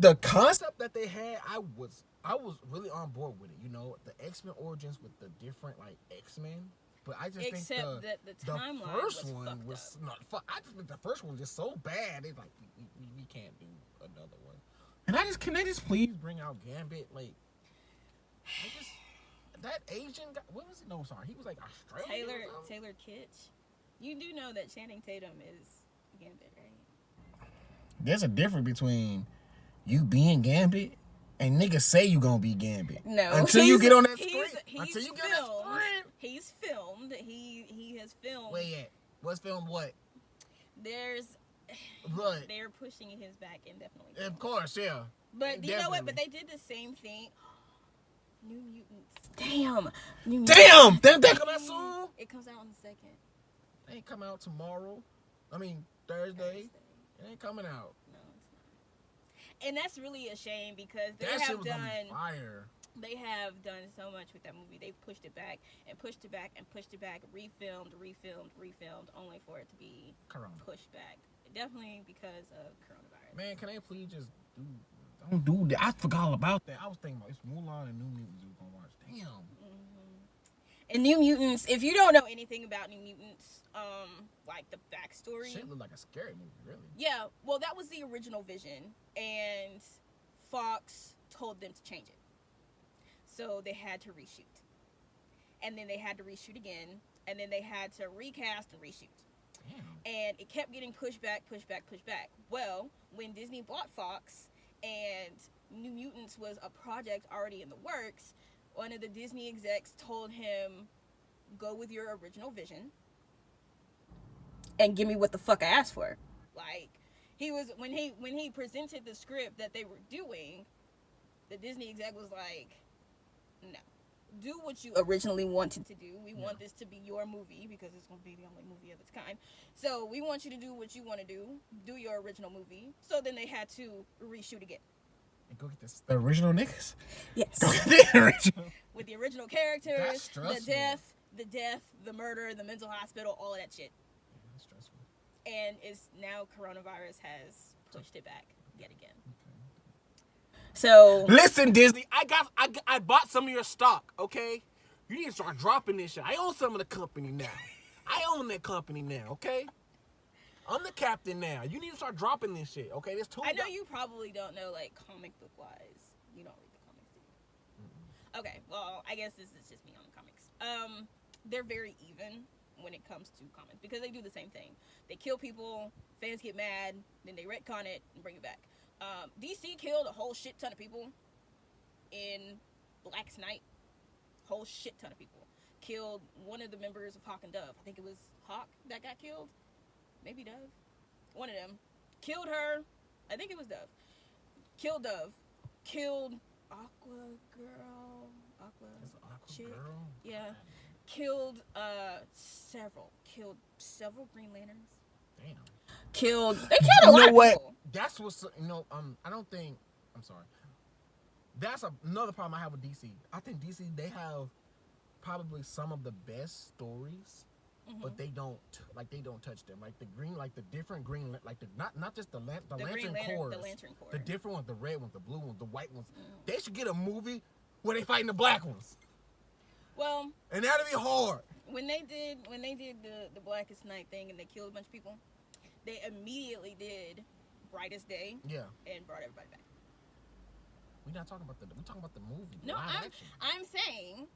the concept that they had, I was really on board with it. You know, the X-Men origins with the different like X-Men. But I just Except think that the timeline first was one fucked was up. not. I just think the first one was just so bad. It's like we can't do another one. And can they just please bring out Gambit? Like, I just that Asian guy. What was it? No, sorry, he was like Australian. Taylor Kitsch. You do know that Channing Tatum is Gambit, right? There's a difference between you being Gambit and niggas say you gonna be Gambit. No, until you get on that screen. Until you get on that screen. He's filmed. He has filmed. Wait, yet. What's filmed? What? There's. What? They're pushing his back indefinitely. Of course, yeah. But you know what? But they did the same thing. New Mutants. Damn. Damn. That come out soon. It comes out on the 2nd. It ain't coming out tomorrow. I mean Thursday. It ain't coming out. No, it's not. And that's really a shame because they that have shit was done. Gonna be fire. They have done so much with that movie. They pushed it back and pushed it back and pushed it back. Refilmed, only for it to be pushed back. Definitely because of coronavirus. Man, can they please just don't do that? I forgot all about that. I was thinking about it's Mulan and New Mutants we were gonna watch. Damn. Mm-hmm. And New Mutants, if you don't know anything about New Mutants, like the backstory. Shit looked like a scary movie, really. Yeah, well, that was the original vision, and Fox told them to change it. So they had to reshoot. And then they had to reshoot again, and then they had to recast and reshoot. Damn. And it kept getting pushed back. Well, when Disney bought Fox and New Mutants was a project already in the works, one of the Disney execs told him, go with your original vision and give me what the fuck I asked for. Like, he was, when he presented the script that they were doing, the Disney exec was like, no. Do what you originally wanted to do. We want this to be your movie because it's going to be the only movie of its kind. So we want you to do what you want to do. Do your original movie. So then they had to reshoot again. And go get the original niggas? Yes. With the original characters, the death, the murder, the mental hospital, all of that shit. Yeah, that's stressful. And it's now coronavirus has pushed it back yet again. So listen, Disney, I bought some of your stock, okay? You need to start dropping this shit. I own some of the company now. I own that company now, okay? I'm the captain now. You need to start dropping this shit, okay? There's too. I know you probably don't know, like, comic book wise. You don't read the comics, do you? Mm-hmm. Okay, well, I guess this is just me on the comics. They're very even when it comes to comics because they do the same thing. They kill people, fans get mad, then they retcon it and bring it back. DC killed a whole shit ton of people in Black's Night. Whole shit ton of people. Killed one of the members of Hawk and Dove. I think it was Hawk that got killed. Maybe Dove. One of them. Killed her. I think it was Dove. Killed Dove. Killed Aqua Girl. Aqua chick. Girl? Yeah. Killed several. Killed several Green Lanterns. Damn. They killed a lot of people. That's what's, I don't think, I'm sorry. That's another problem I have with DC. I think DC, they have probably some of the best stories, but they don't touch them. Like the different green, like not just the Lantern Corps. The Lantern Corps. The different ones, the red ones, the blue ones, the white ones. They should get a movie where they fighting the black ones. Well. And that'd be hard. When they did the Blackest Night thing and they killed a bunch of people, they immediately did Brightest Day. Yeah. And brought everybody back. We're talking about the movie. No, I'm saying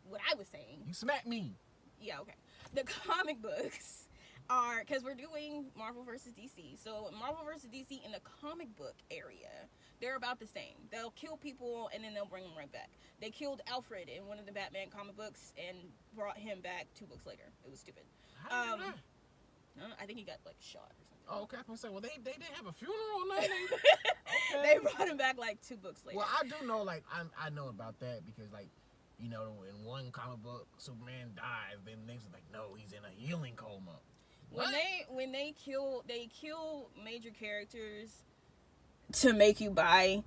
what I was saying. You smacked me. Yeah, okay. The comic books are, because we're doing Marvel versus DC. So Marvel versus DC in the comic book area, they're about the same. They'll kill people and then they'll bring them right back. They killed Alfred in one of the Batman comic books and brought him back 2 books later. It was stupid. How did I think he got like shot or something. Oh, okay. I was saying, well, they didn't have a funeral or nothing. Okay. They brought him back like 2 books later. Well, I do know, like, I know about that because, like, in one comic book, Superman dies. Then next is like, no, he's in a healing coma. When they kill major characters to make you buy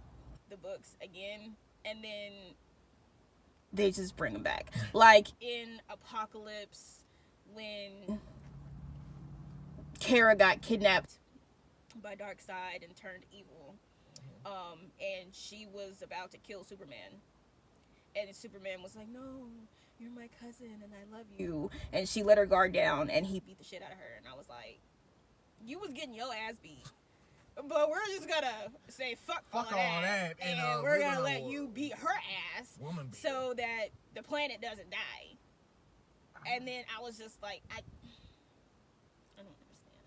the books again, and then they just bring them back. Like in Apocalypse, when Kara got kidnapped by Darkseid and turned evil, And she was about to kill Superman, and Superman was like, "No, you're my cousin, and I love you." And she let her guard down, and he beat the shit out of her. And I was like, "You was getting your ass beat, but we're just gonna say fuck all that, and we're gonna let you beat her ass, so that the planet doesn't die." And then I was just like, I don't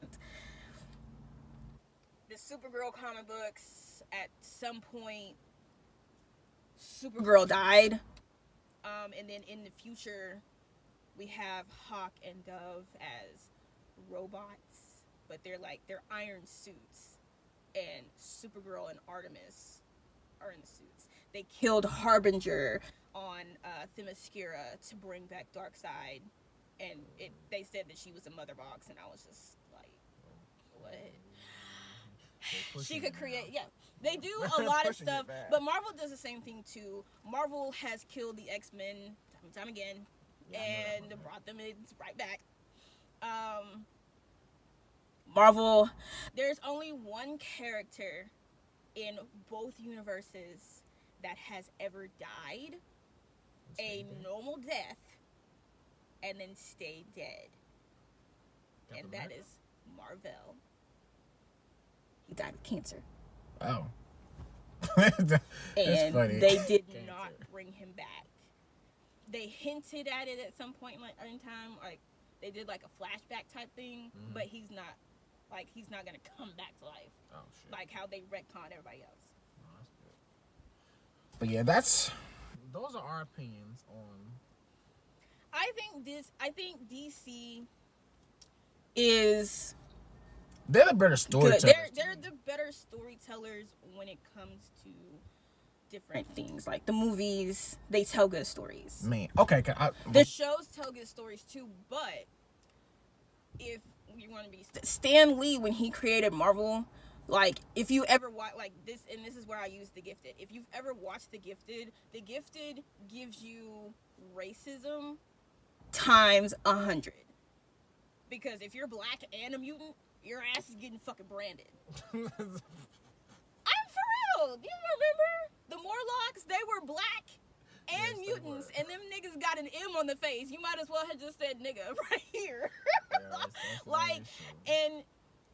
understand. The Supergirl comic books, at some point, Supergirl died. And then in the future, we have Hawk and Dove as robots, but they're iron suits. And Supergirl and Artemis are in the suits. They killed Harbinger on Themyscira to bring back Darkseid, and they said that she was a mother box, and I was just like, what? She could create, yeah. They do a lot of stuff, but Marvel does the same thing too. Marvel has killed the X-Men time and time again, and brought them in right back. Marvel, there's only one character in both universes that has ever died a normal death and then stayed dead. And that is Marvel. He died of cancer. Oh. And funny. They did not bring him back. They hinted at it at some point in time, like they did like a flashback type thing, but he's not gonna come back to life. Oh shit. Like how they retconned everybody else. Oh, that's good. But yeah, those are our opinions on. I think DC is. They're the better storytellers. They're the better storytellers when it comes to different things. Like the movies, they tell good stories. Man, okay. The shows tell good stories too, but if you want to be Stan Lee, when he created Marvel, like if you ever watch like this, and this is where I use The Gifted. If you've ever watched The Gifted gives you racism times 100. Because if you're black and a mutant, your ass is getting fucking branded. I'm for real. Do you remember the Morlocks? They were black and mutants, and them niggas got an M on the face. You might as well have just said nigga right here. Like, and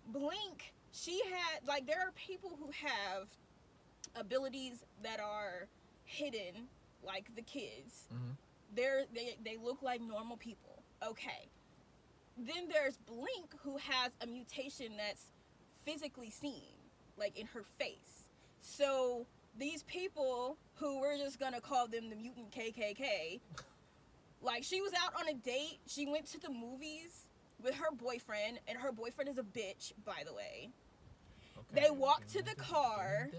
Blink, she had, like, there are people who have abilities that are hidden, like the kids. They look like normal people. Okay. Then there's Blink, who has a mutation that's physically seen, like in her face. So these people, who we're just gonna call them the mutant KKK, like she was out on a date. She went to the movies with her boyfriend, and her boyfriend is a bitch, by the way. Okay. They walked to the car.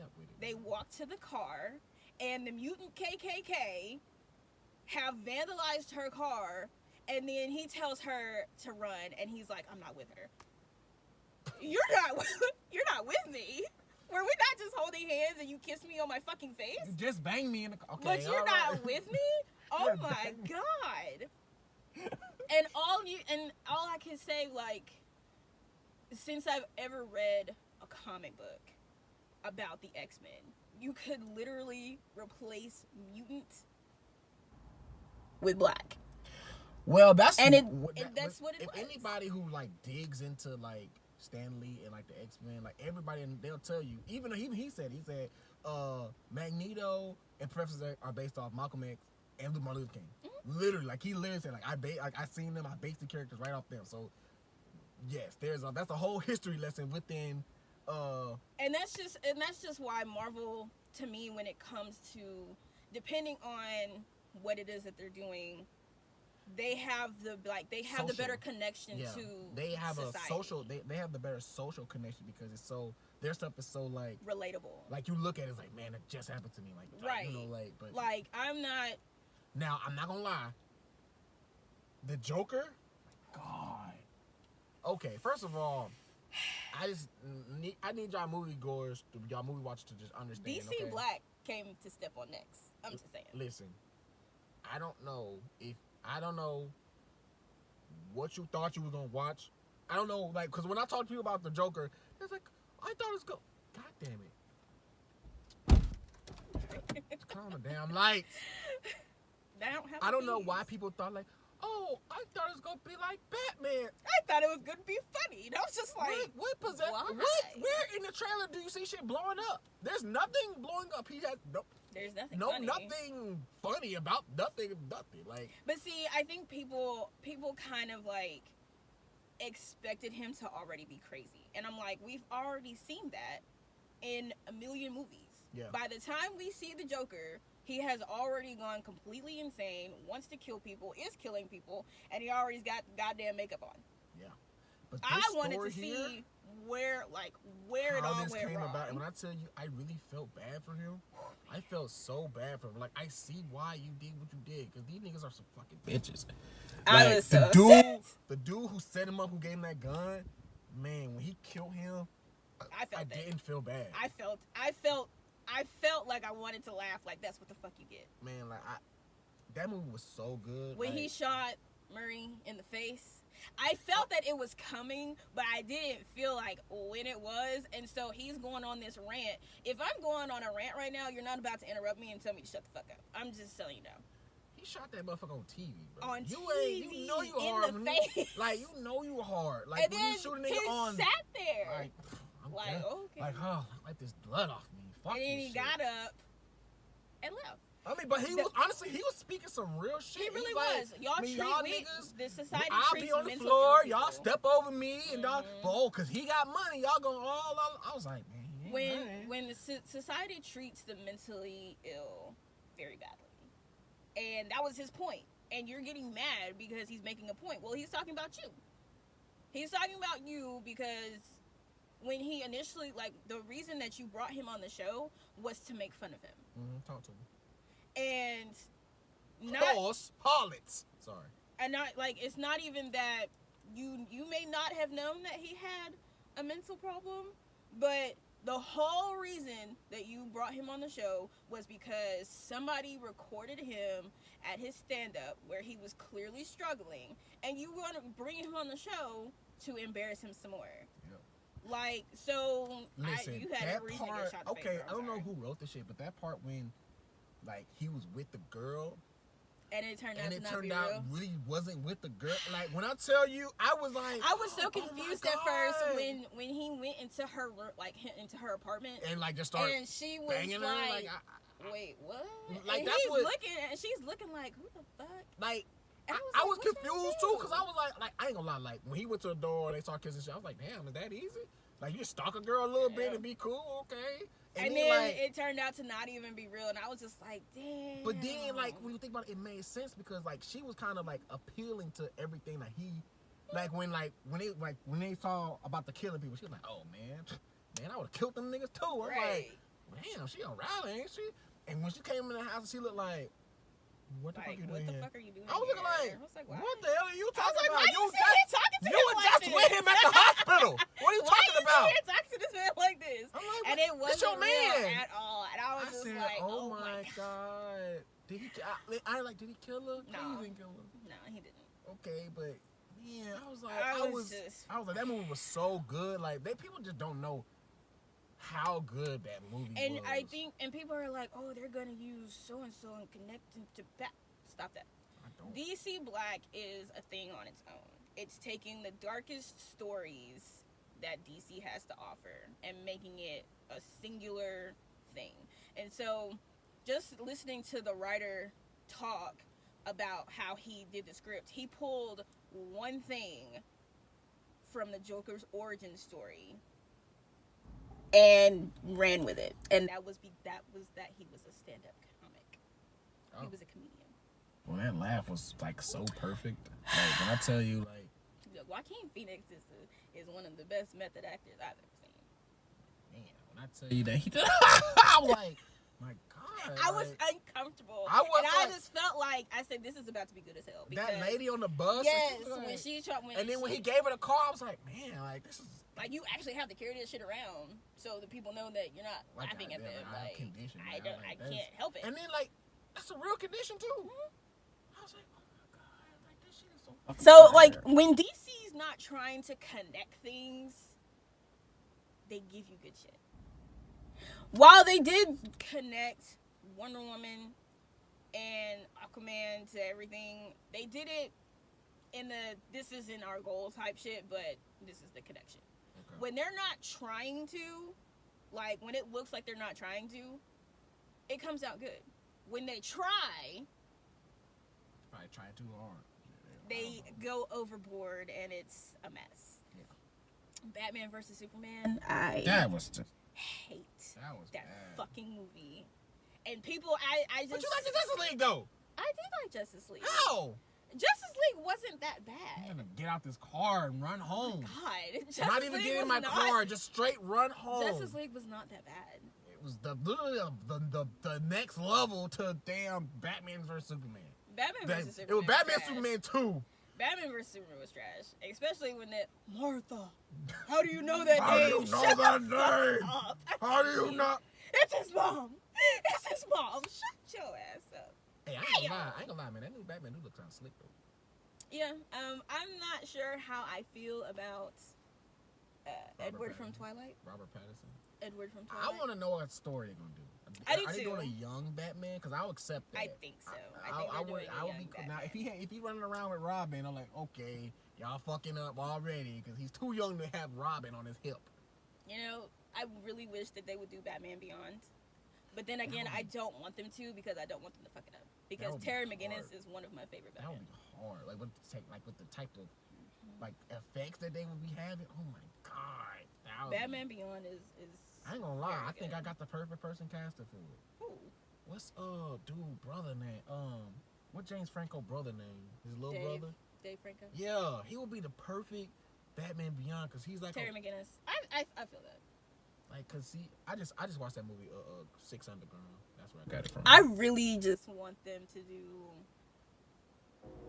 And the mutant KKK have vandalized her car. And then he tells her to run, and he's like, "I'm not with her." You're not with me. Were we not just holding hands and you kissed me on my fucking face? You just banged me in the okay. But you're not with me? Oh my god. And all I can say, like, since I've ever read a comic book about the X-Men, you could literally replace mutant with black. Well, that's what it if was. If anybody who like digs into like Stan Lee and like the X-Men, like everybody, they'll tell you. Even he said Magneto and Professor are based off Malcolm X and Martin Luther King. Mm-hmm. Literally, like he literally said, I seen them, I based the characters right off them. So yes, that's a whole history lesson within. And that's just why Marvel, to me, when it comes to, depending on what it is that they're doing, they have the better connection to they have society. A social they have the better social connection because it's so their stuff is so like relatable. Like you look at it, it's like, man, it just happened to me. Like right, you know, but I'm not gonna lie. The Joker, God. Okay, first of all, I need y'all movie watchers to just understand. DC Black came to step on next. I'm just saying. Listen, I don't know what you thought you were gonna watch. I don't know, like, because when I talk to people about the Joker, it's like, I thought it was good. God damn it. on the damn lights. I don't know why people thought like, oh, I thought it was gonna be like Batman. I thought it was gonna be funny. And I was just like, where in the trailer do you see shit blowing up? There's nothing blowing up. He has there's nothing. No, funny. nothing funny about nothing. Like, but see, I think people kind of like expected him to already be crazy, and I'm like, we've already seen that in a million movies. Yeah. By the time we see the Joker, he has already gone completely insane, wants to kill people, is killing people, and he already's got goddamn makeup on. Yeah. But I wanted to see where it all went came wrong. about. And when I tell you, I really felt bad for him. I felt so bad for him. Like, I see why you did what you did, because these niggas are some fucking bitches. I was so upset. The dude who set him up, who gave him that gun, man, when he killed him, I didn't feel bad. I felt like I wanted to laugh. Like, that's what the fuck you get. Man, like, that movie was so good. When he shot Murray in the face, I felt that it was coming, but I didn't feel like when it was. And so he's going on this rant. If I'm going on a rant right now, you're not about to interrupt me and tell me to shut the fuck up. I'm just telling you now. He shot that motherfucker on TV, bro. On TV, you know you hard. In the face. Like, you know you hard. Like, and when then you shoot a nigga on. He sat there. Like, I'm okay. Like, oh, wipe this blood off me. Fuck and then this he shit. got up and left. I mean, but he was honestly, he was speaking some real shit. He really was. was. Y'all treat niggas. The society I'll treats be on the mental floor. ill Y'all people. step over me and y'all. But cause he got money, y'all going all. I was like, man. When the society treats the mentally ill very badly, and that was his point. And you're getting mad because he's making a point. Well, he's talking about you. He's talking about you because when he initially, like, the reason that you brought him on the show was to make fun of him. Talk to him. And harlots. Sorry. And not like, it's not even that you may not have known that he had a mental problem, but the whole reason that you brought him on the show was because somebody recorded him at his stand-up where he was clearly struggling, and you want to bring him on the show to embarrass him some more. Yep. Like, so listen, you had that a reason part, to get shot in the okay, face. I don't know who wrote the shit, but that part when, like, he was with the girl. And it turned out really wasn't with the girl. Like, when I tell you, I was like, I was so confused at first when he went into her room, like into her apartment, and like just started and she was banging like, her. Like, wait, what? Like, and that's he's what, looking, and she's looking like, who the fuck? Like, and I was like, confused too, cause I was like, I ain't gonna lie. Like, when he went to the door and they started kissing shit, I was like, damn, is that easy? Like, you stalk a girl a little bit and be cool, okay? And then like, it turned out to not even be real, and I was just like, damn. But then, like, when you think about it, it made sense because, like, she was kind of like appealing to everything that he, like, when they saw about the killing people, she was like, oh man, I would have killed them niggas too. I'm like, damn, she on rally, ain't she? And when she came in the house, she looked like, what the fuck you doing here? What the fuck are you doing? I was looking like, what the hell are you talking about? You talking to you were just with him at the hospital. What are you talking about? Why are you talking to this man like this? I'm like, and it wasn't your man at all. And I was just said, like, oh my god. Did he? Did he kill her? No, he didn't kill her. No, he didn't. Okay, but yeah, I was like, I was like, that movie was so good. Like, people just don't know how good that movie was. And I think, and people are like, oh, they're gonna use so and so and connect them to that. Stop that. I don't. DC Black is a thing on its own. It's taking the darkest stories that DC has to offer and making it a singular thing. And so, just listening to the writer talk about how he did the script, he pulled one thing from the Joker's origin story and ran with it, and that was that he was a stand-up comic. He was a comedian. Well, that laugh was like so perfect. Like, when I tell you, like, Joaquin Phoenix is one of the best method actors I've ever seen. Man, when I tell you that he did, I'm like, my God. I was uncomfortable. I just felt like, I said, this is about to be good as hell. That lady on the bus. Yes, when he gave her the car, I was like, man, like, this is. Like, you actually have to carry this shit around so the people know that you're not laughing at them. Like, I can't help it. And then, like, that's a real condition, too. I was like, oh my God, like, this shit is so fucking So, like, when DC's not trying to connect things, they give you good shit. While they did connect Wonder Woman and Aquaman to everything. They did it in the this isn't our goal type shit, but this is the connection. Okay. When they're not trying to, like when it looks like they're not trying to, it comes out good. When they try, probably trying too hard. They go overboard and it's a mess. Yeah. Batman versus Superman. That was just hate that was that bad. fucking movie. And people, I just. But you like the Justice League though? I did like Justice League. How? Justice League wasn't that I'm bad. gonna get out this car and run home. God, Justice Not even League get in was my not- car, just straight run home. Justice League was not that bad. It was literally the next level to damn Batman vs Superman. Batman vs Superman. It was Batman trash. Superman 2. Batman vs Superman was trash, especially when that Martha. How do you know that How do name? you know Shut that the fuck name? up. How do you not? It's his mom. It's his mom. Shut your ass up. Hey, I ain't gonna lie, man. That new Batman do look kind of slick though. Yeah. I'm not sure how I feel about Edward from Pattinson. Twilight. Robert Pattinson. Edward from I Twilight. want to know what story they're gonna do. I do Are they too. doing a young Batman? Because I'll accept that. I think so. I think they're doing a young be now Batman. if he running around with Robin, I'm like, okay, y'all fucking up already because he's too young to have Robin on his hip. You know, I really wish that they would do Batman Beyond. But then again, I don't want them to because I don't want them to fuck it up. Because would be Terry hard. McGinnis is one of my favorite That would Batman. be hard. Like with the type of like effects that they would be having. Oh my god, that would Batman Beyond is. I ain't gonna lie. very I think good. I got the perfect person casted for it. Ooh, What's dude brother name? What James Franco brother name? His little Dave. brother? Dave Franco. Yeah, he would be the perfect Batman Beyond because he's like Terry McGinnis. I feel that. cause I just watched that movie Six Underground. That's where I got it from. I really just want them to do.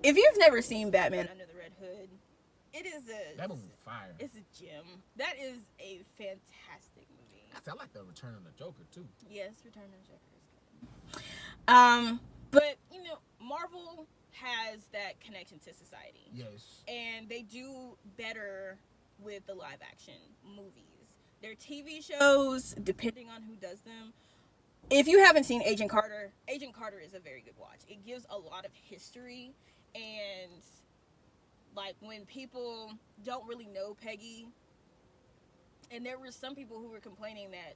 If you've never seen Batman Under the Red Hood, it is That movie fire. It's a gem. That is a fantastic movie. I like the Return of the Joker too. Yes, Return of the Joker is good. But you know, Marvel has that connection to society. Yes. And they do better with the live action movies. Their TV shows, depending on who does them. If you haven't seen Agent Carter is a very good watch. It gives a lot of history, and like when people don't really know Peggy, and there were some people who were complaining that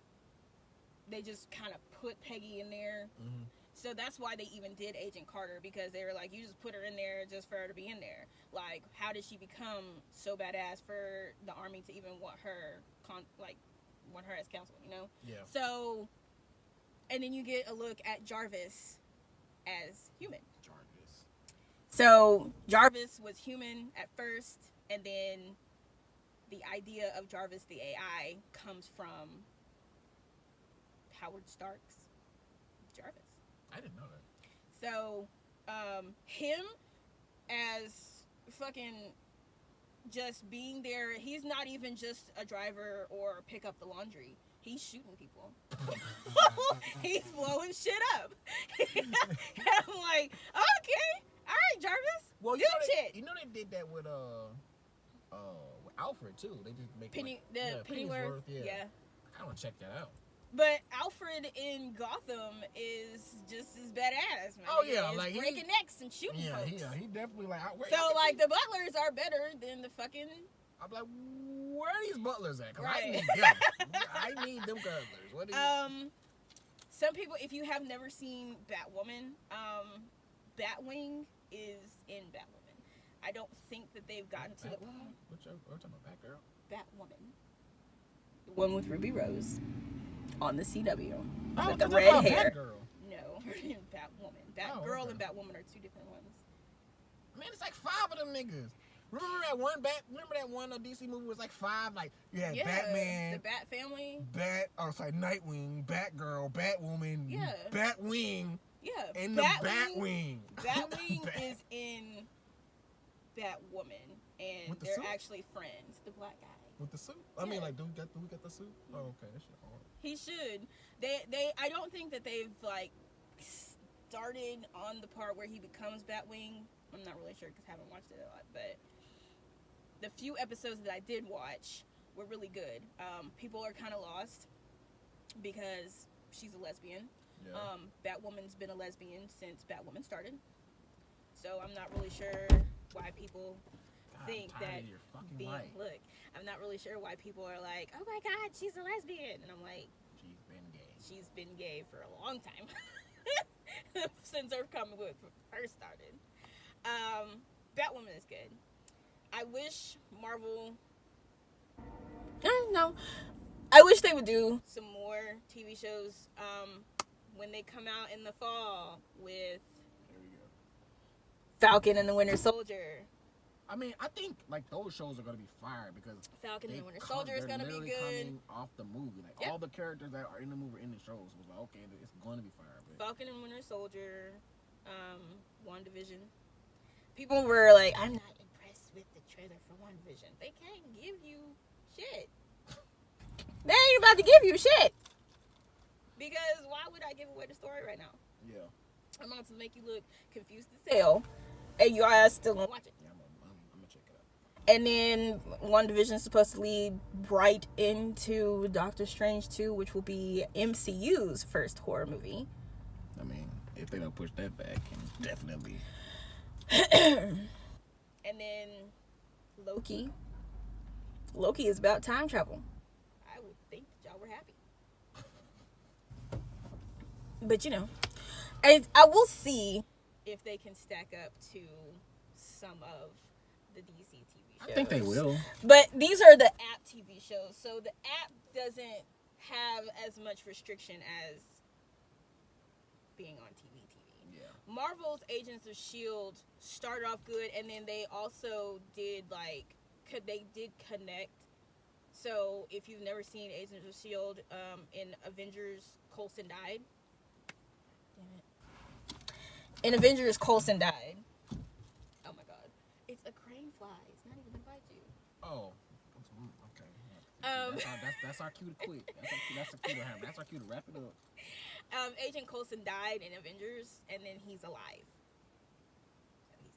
they just kind of put Peggy in there. Mm-hmm. So that's why they even did Agent Carter, because they were like, you just put her in there just for her to be in there. Like, how did she become so badass for the army to even want her as counsel, you know? Yeah. So, and then you get a look at Jarvis as human. Jarvis. So Jarvis was human at first, and then the idea of Jarvis the AI comes from Howard Stark's Jarvis. I didn't know that. So, him as fucking just being there, he's not even just a driver or pick up the laundry. He's shooting people. He's blowing shit up. I'm like, okay, all right, Jarvis. Well, do shit. You know they did that with Alfred too. They just make Pennyworth. Yeah. I want to check that out. But Alfred in Gotham is just as badass, man. Oh, yeah, He's like, breaking necks and shooting folks. he definitely like. So like the butlers are better than the fucking. I'm like, where are these butlers at? 'Cause Right. I need them. I need them butlers. What do you? Some people, if you have never seen Batwoman, Batwing is in Batwoman. I don't think that they've gotten to the Batwoman? We're talking about Batgirl. Batwoman, the one with Ruby Rose on the CW. Oh, With the they're red called hair. Batgirl. No, Batwoman. Oh, Batgirl okay. and Batwoman are two different ones. Man, it's like 5 of them niggas. Remember that one DC movie was like 5? Like you had Batman, the Bat family. Nightwing, Batgirl, Batwoman, Yeah. Batwing, Yeah, and the Batwing. Batwing is in Batwoman, and With the they're suit? actually friends. The black guy. With the suit? I mean, Yeah. like, do we get the suit? Oh, okay, that shit hard. He should. They. I don't think that they've like started on the part where he becomes Batwing. I'm not really sure because I haven't watched it a lot, but the few episodes that I did watch were really good. People are kind of lost because she's a lesbian. Yeah. Batwoman's been a lesbian since Batwoman started. So I'm not really sure why people God, think I'm tired that of your fucking being light. look. I'm not really sure why people are like, oh my god, she's a lesbian, and I'm like, She's been gay. she's been gay for a long time since her comic book first started. Batwoman is good. I wish Marvel. No, I wish they would do some more TV shows when they come out in the fall with There we go. Falcon and the Winter Soldier. I mean, I think like those shows are gonna be fire because Falcon and the Winter Soldier is gonna be good. Coming off the movie, like Yep. all the characters that are in the movie in the shows was like, okay, it's going to be fire. But Falcon and Winter Soldier, WandaVision. People were like, I'm not impressed with the trailer for WandaVision. They can't give you shit. They ain't about to give you shit. Because why would I give away the story right now? yeah, I'm about to make you look confused as hell, and you are still gonna watch it. yeah, I'm gonna check it out. And then WandaVision is supposed to lead right into Doctor Strange 2, which will be MCU's first horror movie. I mean, if they don't push that back, definitely. And then Loki. Loki is about time travel. I would think that y'all were happy. But you know, I will see if they can stack up to some of the DC TV shows. I think they will. But these are the app TV shows, so the app doesn't have as much restriction as being on TV. Yeah. Marvel's Agents of S.H.I.E.L.D. started off good, and then they also did, they did connect. So, if you've never seen Agents of S.H.I.E.L.D., in Avengers, Coulson died. Damn it. In Avengers, Coulson died. Oh my god. It's a crane fly. It's not even invite you. Oh. Okay. That's our cue to quit. That's our cue to have. That's our cue to wrap it up. Agent Coulson died in Avengers, and then he's alive. So he's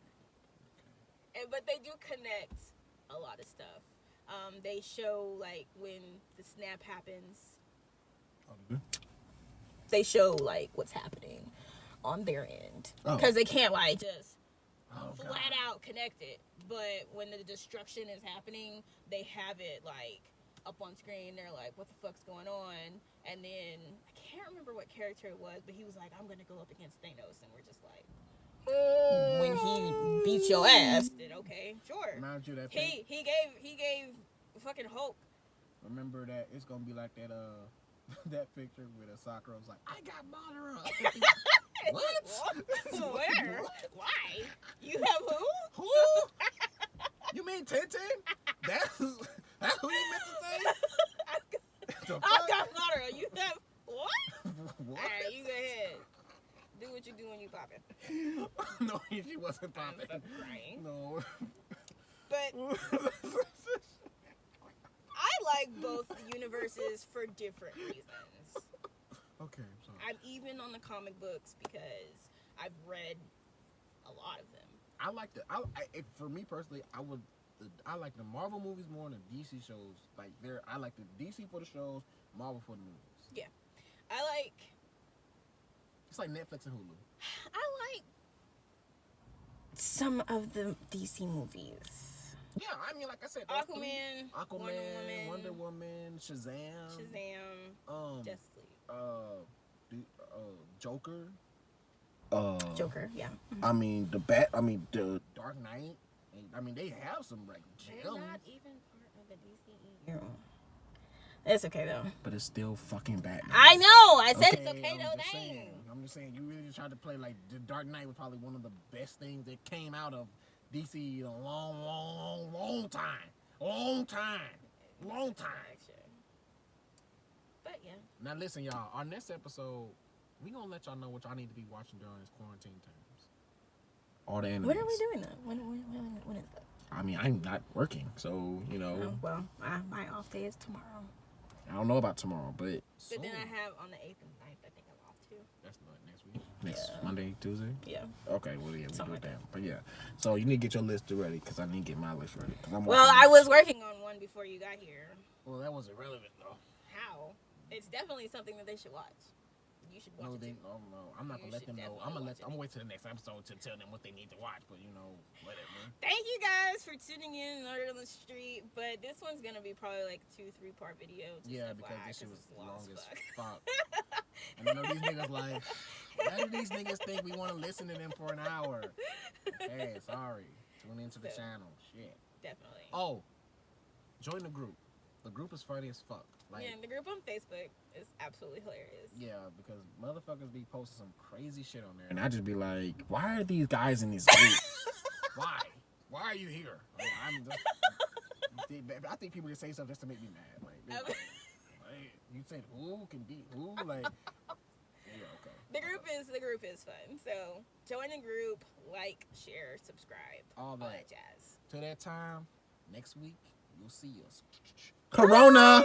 not. But they do connect a lot of stuff. They show when the snap happens. They show what's happening on their end because they can't just flat out connect it. But when the destruction is happening, they have it up on screen. They're like, what the fuck's going on? And then I can't remember what character it was, but he was like, I'm gonna go up against Thanos, and we're just like, when he beats your ass, then okay, sure. Remind you that he gave fucking Hulk. Remember that it's gonna be like that that picture with a Sakura was like, I got Madara. What? Where? Why? You have who? Who? You mean Tintin? That's who you meant to say? I got Madara. You have what? What? Alright, you go ahead. Do what you do when you poppin'. No, she wasn't popping. I'm crying. No. But I like both universes for different reasons. Okay, I'm sorry. I'm even on the comic books because I've read a lot of them. I like for me personally, I like the Marvel movies more than DC shows. I like the DC for the shows, Marvel for the movies. Yeah. I like It's like Netflix and Hulu. some of the DC movies. Yeah, I mean, like I said, those Aquaman, Aquaman, Wonder Woman, Shazam, Justice League. Joker. Joker, yeah. I mean, the Dark Knight. I mean, they have some gems. They're not even part of the DCEU. It's okay though. But it's still fucking Batman. I know. I said it's okay though. Dang. I'm just saying, you really tried to play the Dark Knight was probably one of the best things that came out of DC in a long time. Long time. But yeah. Now listen, y'all. Our next episode, we gonna let y'all know what y'all need to be watching during this quarantine times. All the animes. When are we doing that? When is that? I mean, I'm not working, so Well, my off day is tomorrow. I don't know about tomorrow, but But then I have on the 8th and 9th, I think I'm off too. That's not next week. Next Monday, Tuesday. Yeah. Okay, well yeah, we Something do like it then. But yeah, so you need to get your list ready because I need to get my list ready. Well, I was working on one before you got here. Well, that was irrelevant though. How? It's definitely something that they should watch. You should watch No, it they too. no. I'm not You gonna let should them know. definitely I'm gonna watch it. I'm gonna wait till the next episode to tell them what they need to watch. But whatever. Thank you guys for tuning in Nerd on the Street. But this one's gonna be probably like 2-3 part video. Just Yeah, FYI, because this shit was it's long as fuck. fuck. And I know these niggas like, why do these niggas think we want to listen to them for an hour? Hey, sorry. Tune into the So, channel. Shit. Definitely. Oh, join the group. The group is funny as fuck. Like, yeah, the group on Facebook is absolutely hilarious. yeah, because motherfuckers be posting some crazy shit on there, and I just be like, why are these guys in this group? Why? Why are you here? Like, I think people just say stuff just to make me mad. Like you said, who can be who? Like, yeah, okay. The group is fun. So join the group, like, share, subscribe, All that. jazz. Till that time, next week you'll see us. Corona.